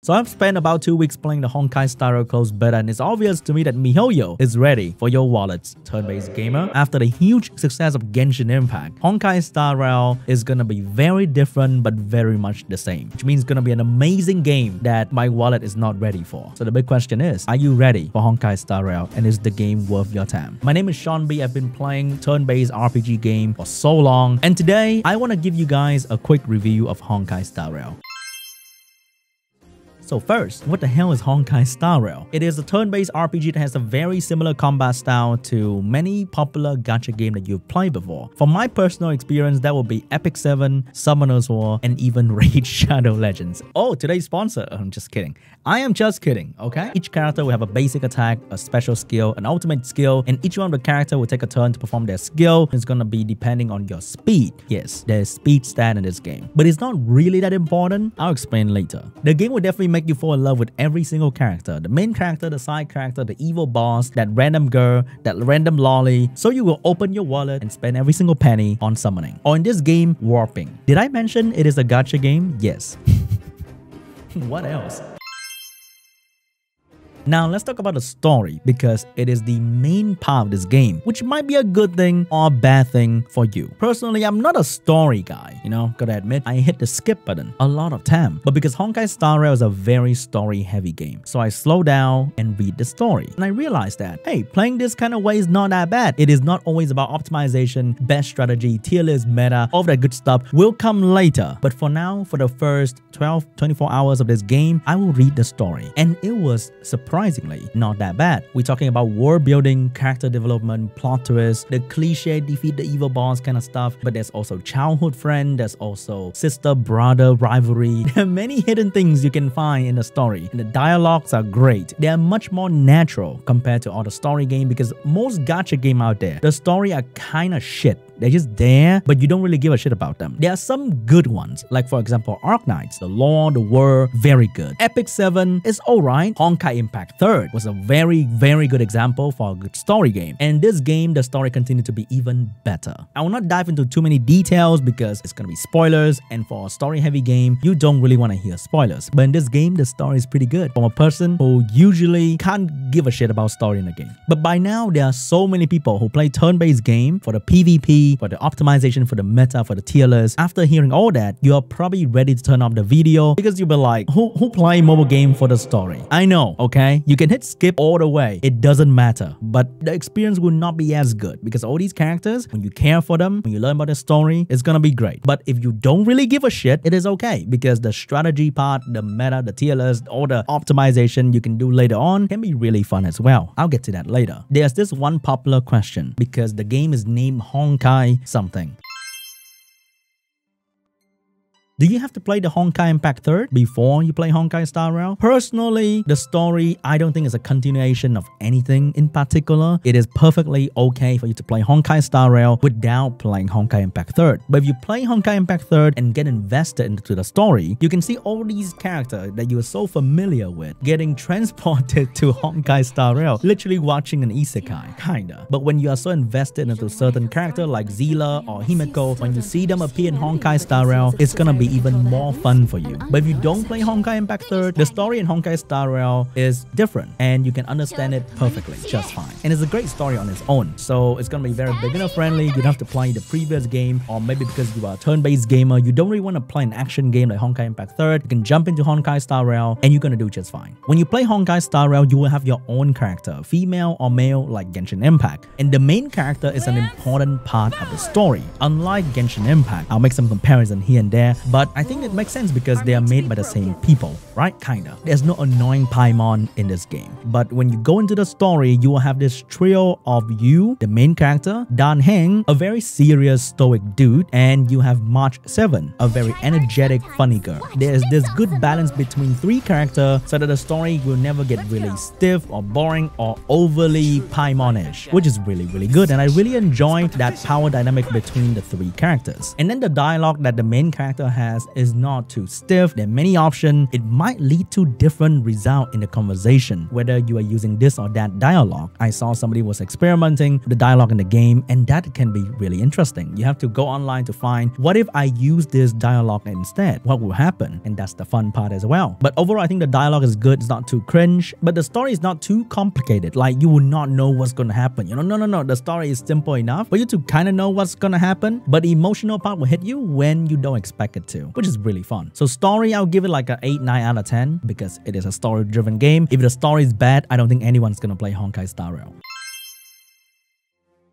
So I've spent about 2 weeks playing the Honkai Star Rail closed beta, and it's obvious to me that MiHoYo is ready for your wallets, turn-based gamer. After the huge success of Genshin Impact, Honkai Star Rail is gonna be very different but very much the same, which means it's gonna be an amazing game that my wallet is not ready for. So the big question is, are you ready for Honkai Star Rail, and is the game worth your time? My name is Sean B. I've been playing turn-based RPG game for so long, and today I want to give you guys a quick review of Honkai Star Rail. So first, what the hell is Honkai Star Rail? It is a turn-based RPG that has a very similar combat style to many popular gacha games that you've played before. From my personal experience, that will be Epic 7, Summoner's War, and even Raid Shadow Legends. Oh, today's sponsor. I'm just kidding. I am just kidding, okay? Each character will have a basic attack, a special skill, an ultimate skill, and each one of the characters will take a turn to perform their skill. It's gonna be depending on your speed. Yes, there's speed stat in this game, but it's not really that important. I'll explain later. The game will definitely make you fall in love with every single character. The main character, the side character, the evil boss, that random girl, that random lolly. So you will open your wallet and spend every single penny on summoning. Or in this game, warping. Did I mention it is a gacha game? Yes. What else? Now, let's talk about the story, because it is the main part of this game, which might be a good thing or a bad thing for you. Personally, I'm not a story guy, gotta admit, I hit the skip button a lot of time. But because Honkai Star Rail is a very story-heavy game, so I slow down and read the story. And I realized that, hey, playing this kind of way is not that bad. It is not always about optimization, best strategy, tier list, meta, all that good stuff will come later. But for now, for the first 12-24 hours of this game, I will read the story. And it was surprisingly not that bad. We're talking about world building, character development, plot twists, the cliche defeat the evil boss kind of stuff, but there's also childhood friend, there's also sister-brother rivalry. There are many hidden things you can find in the story, and the dialogues are great. They are much more natural compared to all the story game, because most gacha game out there, the story are kind of shit. They're just there, but you don't really give a shit about them. There are some good ones, like for example, Arknights, the lore, the world, very good. Epic 7 is alright. Honkai Impact 3rd was a very, very good example for a good story game. And in this game, the story continued to be even better. I will not dive into too many details because it's gonna be spoilers, and for a story-heavy game, you don't really want to hear spoilers. But in this game, the story is pretty good from a person who usually can't give a shit about story in the game. But by now, there are so many people who play turn-based game for the PvP, for the optimization, for the meta, for the tier list. After hearing all that, you are probably ready to turn off the video, because you'll be like, who play mobile game for the story? I know, okay? You can hit skip all the way. It doesn't matter. But the experience will not be as good, because all these characters, when you care for them, when you learn about the story, it's gonna be great. But if you don't really give a shit, it is okay, because the strategy part, the meta, the tier list, all the optimization you can do later on can be really fun as well. I'll get to that later. There's this one popular question, because the game is named Honkai something. Do you have to play the Honkai Impact 3rd before you play Honkai Star Rail? Personally, the story I don't think is a continuation of anything in particular. It is perfectly okay for you to play Honkai Star Rail without playing Honkai Impact 3rd. But if you play Honkai Impact 3rd and get invested into the story, you can see all these characters that you are so familiar with getting transported to Honkai Star Rail, literally watching an isekai, kinda. But when you are so invested into certain character like Zila or Himeko, when you see them appear in Honkai Star Rail, it's gonna be even more fun for you. But if you don't play Honkai Impact 3rd, the story in Honkai Star Rail is different, and you can understand it perfectly, just fine. And it's a great story on its own, so it's gonna be very beginner friendly. You don't have to play the previous game, or maybe because you are a turn-based gamer, you don't really want to play an action game like Honkai Impact 3rd, you can jump into Honkai Star Rail and you're gonna do just fine. When you play Honkai Star Rail, you will have your own character, female or male, like Genshin Impact. And the main character is an important part of the story. Unlike Genshin Impact, I'll make some comparison here and there, but I think it makes sense because they are made by the same people, right? Kinda. There's no annoying Paimon in this game. But when you go into the story, you will have this trio of you, the main character, Dan Heng, a very serious stoic dude, and you have March 7, a very energetic funny girl. There's this good balance between three characters so that the story will never get really stiff or boring or overly Paimonish, which is really, really good. And I really enjoyed that power dynamic between the three characters. And then the dialogue that the main character has has is not too stiff. There are many options. It might lead to different results in the conversation, whether you are using this or that dialogue. I saw somebody was experimenting with the dialogue in the game, and that can be really interesting. You have to go online to find, what if I use this dialogue instead? What will happen? And that's the fun part as well. But overall, I think the dialogue is good. It's not too cringe, but the story is not too complicated. Like, you will not know what's going to happen. No. The story is simple enough for you to kind of know what's going to happen, but the emotional part will hit you when you don't expect it to, which is really fun. So story, I'll give it like an 8, 9 out of 10 because it is a story-driven game. If the story is bad, I don't think anyone's going to play Honkai Star Rail.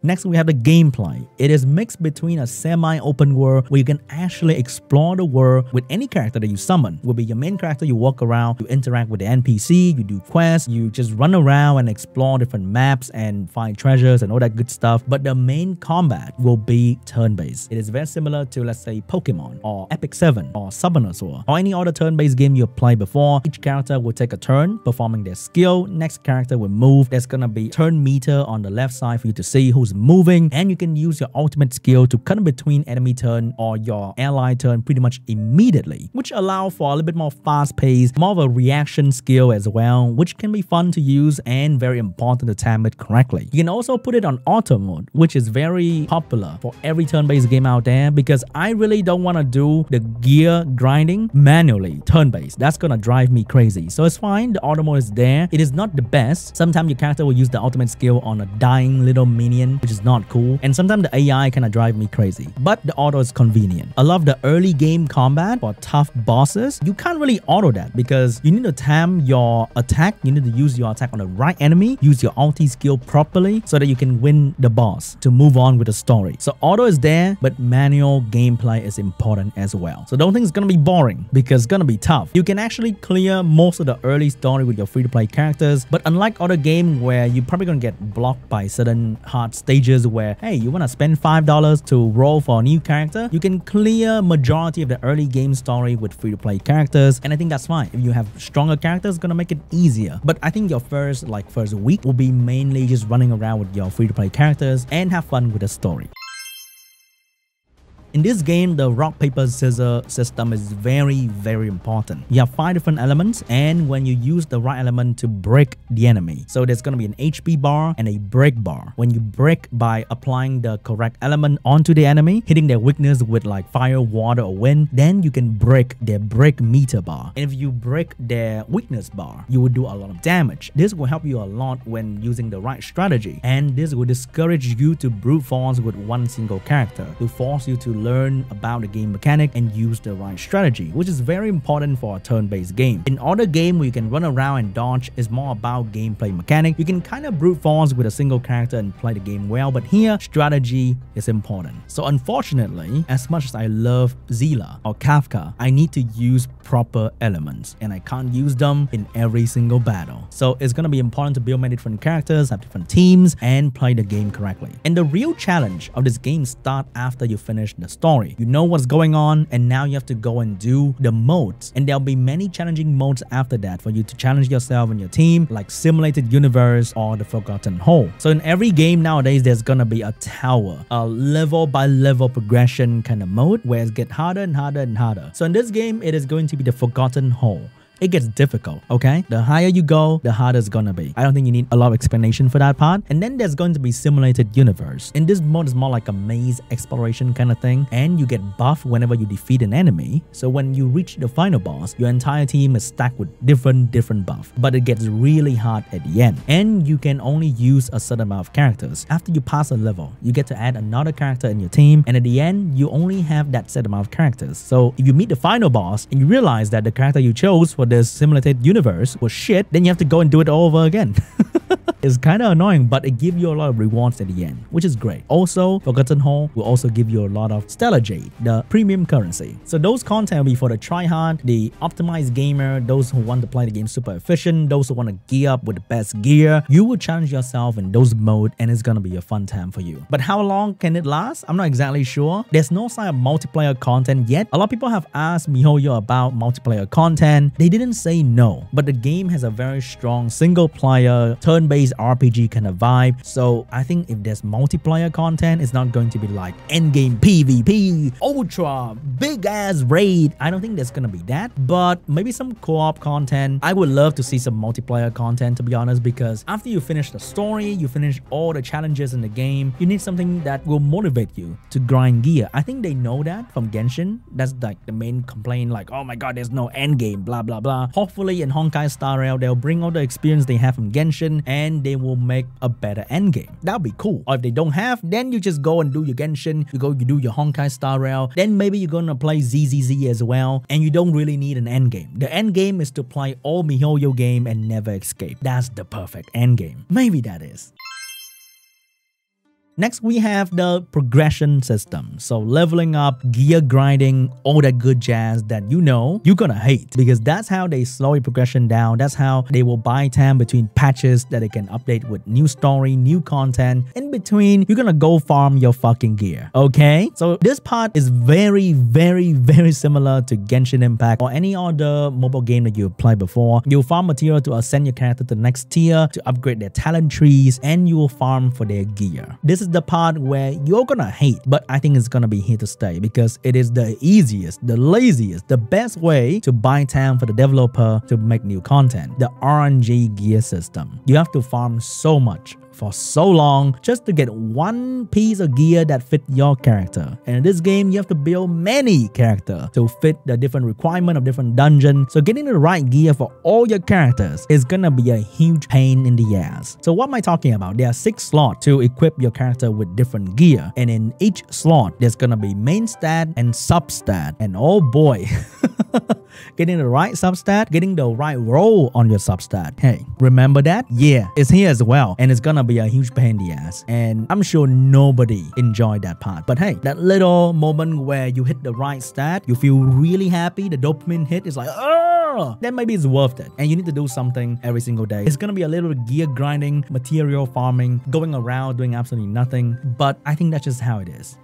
Next, we have the gameplay. It is mixed between a semi-open world where you can actually explore the world with any character that you summon. Will be your main character, you walk around, you interact with the NPC, you do quests, you just run around and explore different maps and find treasures and all that good stuff. But the main combat will be turn-based. It is very similar to, let's say, Pokemon or Epic 7 or Summoner Sword or any other turn-based game you've played before. Each character will take a turn performing their skill. Next character will move. There's gonna be turn meter on the left side for you to see who's moving, and you can use your ultimate skill to cut in between enemy turn or your ally turn pretty much immediately, which allow for a little bit more fast pace, more of a reaction skill as well, which can be fun to use and very important to time it correctly. You can also put it on auto mode, which is very popular for every turn-based game out there, because I really don't want to do the gear grinding manually turn-based. That's gonna drive me crazy. So it's fine, the auto mode is there. It is not the best. Sometimes your character will use the ultimate skill on a dying little minion, which is not cool, and sometimes the AI kind of drive me crazy, but the auto is convenient. I love the early game combat for tough bosses. You can't really auto that because you need to time your attack. You need to use your attack on the right enemy, use your ulti skill properly so that you can win the boss to move on with the story. So auto is there, but manual gameplay is important as well. So don't think it's gonna be boring because it's gonna be tough. You can actually clear most of the early story with your free-to-play characters, but unlike other games where you're probably gonna get blocked by certain hard stages where, hey, you want to spend $5 to roll for a new character, you can clear majority of the early game story with free-to-play characters, and I think that's fine. If you have stronger characters, it's gonna make it easier. But I think your first week will be mainly just running around with your free-to-play characters and have fun with the story. In this game, the rock, paper, scissors system is very, very important. You have 5 different elements, and when you use the right element to break the enemy, so there's going to be an HP bar and a break bar. When you break by applying the correct element onto the enemy, hitting their weakness with like fire, water, or wind, then you can break their break meter bar. And if you break their weakness bar, you will do a lot of damage. This will help you a lot when using the right strategy, and this will discourage you to brute force with one single character to force you to learn about the game mechanic and use the right strategy, which is very important for a turn-based game. In other game where you can run around and dodge, is more about gameplay mechanic. You can kind of brute force with a single character and play the game well, but here strategy is important. So unfortunately, as much as I love Zilla or Kafka, I need to use proper elements, and I can't use them in every single battle. So it's gonna be important to build many different characters, have different teams, and play the game correctly. And the real challenge of this game starts after you finish the story. You know what's going on, and now you have to go and do the modes, and there'll be many challenging modes after that for you to challenge yourself and your team, like Simulated Universe or the Forgotten Hole. So in every game nowadays, there's gonna be a tower, a level by level progression kind of mode where it gets harder and harder and harder. So in this game, it is going to be the Forgotten Hole. It gets difficult, okay? The higher you go, the harder it's gonna be. I don't think you need a lot of explanation for that part. And then there's going to be Simulated Universe. In this mode, it's more like a maze exploration kind of thing, and you get buffed whenever you defeat an enemy. So when you reach the final boss, your entire team is stacked with different buff. But it gets really hard at the end, and you can only use a certain amount of characters. After you pass a level, you get to add another character in your team, and at the end, you only have that set amount of characters. So if you meet the final boss and you realize that the character you chose for this Simulated Universe was shit, then you have to go and do it all over again. It's kind of annoying, but it gives you a lot of rewards at the end, which is great. Also, Forgotten Hole will also give you a lot of Stellar Jade, the premium currency. So those content will be for the tryhard, the optimized gamer, those who want to play the game super efficient, those who want to gear up with the best gear. You will challenge yourself in those modes, and it's gonna be a fun time for you. But how long can it last? I'm not exactly sure. There's no sign of multiplayer content yet. A lot of people have asked MiHoYo about multiplayer content. They didn't say no, but the game has a very strong single player turn-based space RPG kind of vibe. So I think if there's multiplayer content, it's not going to be like endgame PvP, ultra, big ass raid. I don't think there's gonna be that, but maybe some co-op content. I would love to see some multiplayer content, to be honest, because after you finish the story, you finish all the challenges in the game, you need something that will motivate you to grind gear. I think they know that from Genshin. That's like the main complaint, like, oh my god, there's no end game, blah blah blah. Hopefully in Honkai Star Rail, they'll bring all the experience they have from Genshin and they will make a better end game. That'll be cool. Or if they don't have, then you just go and do your Genshin, you do your Honkai Star Rail, then maybe you're gonna play ZZZ as well, and you don't really need an end game. The end game is to play all MiHoYo game and never escape. That's the perfect end game. Maybe that is. Next, we have the progression system. So leveling up, gear grinding, all that good jazz that you know you're gonna hate, because that's how they slow your progression down. That's how they will buy time between patches that they can update with new story, new content. In between, you're gonna go farm your fucking gear, okay? So this part is very, very, very similar to Genshin Impact or any other mobile game that you've played before. You'll farm material to ascend your character to the next tier, to upgrade their talent trees, and you will farm for their gear. This is the part where you're gonna hate, but I think it's gonna be here to stay because it is the easiest, the laziest, the best way to buy time for the developer to make new content. The RNG gear system. You have to farm so much for so long just to get one piece of gear that fit your character. And in this game, you have to build many characters to fit the different requirement of different dungeons. So getting the right gear for all your characters is gonna be a huge pain in the ass. So what am I talking about? There are 6 slots to equip your character with different gear. And in each slot, there's gonna be main stat and sub stat. And oh boy, getting the right substat, getting the right role on your substat. Hey, remember that? Yeah, it's here as well. And it's gonna be a huge pain in the ass. And I'm sure nobody enjoyed that part. But hey, that little moment where you hit the right stat, you feel really happy, the dopamine hit is like, oh, then maybe it's worth it. And you need to do something every single day. It's gonna be a little gear grinding, material farming, going around doing absolutely nothing. But I think that's just how it is.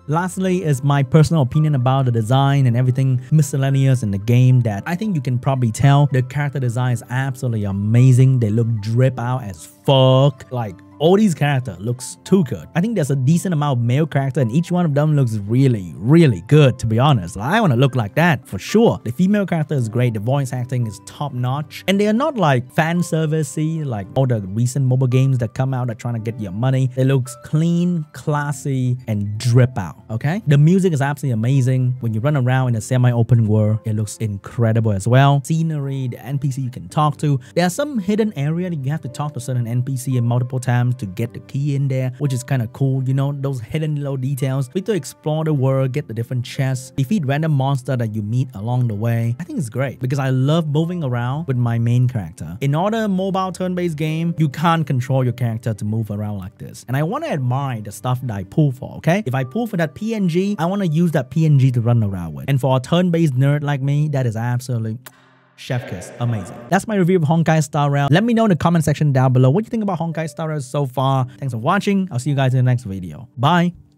Lastly is my personal opinion about the design and everything miscellaneous in the game that I think you can probably tell the character design is absolutely amazing. They look drip out as fuck. Like, all these characters looks too good. I think there's a decent amount of male character and each one of them looks really, really good, to be honest. I want to look like that for sure. The female character is great. The voice acting is top notch. And they are not like fan servicey like all the recent mobile games that come out that trying to get your money. It looks clean, classy, and drip out, okay? The music is absolutely amazing. When you run around in a semi-open world, it looks incredible as well. Scenery, the NPC you can talk to. There are some hidden area that you have to talk to certain NPC in multiple times to get the key in there, which is kind of cool, you know, those hidden little details. We need to explore the world, get the different chests, defeat random monster that you meet along the way. I think it's great because I love moving around with my main character. In other mobile turn-based game, you can't control your character to move around like this. And I want to admire the stuff that I pull for, okay? If I pull for that PNG, I want to use that PNG to run around with. And for a turn-based nerd like me, that is absolutely chef kiss. Amazing. That's my review of Honkai Star Rail. Let me know in the comment section down below what you think about Honkai Star Rail so far. Thanks for watching. I'll see you guys in the next video. Bye.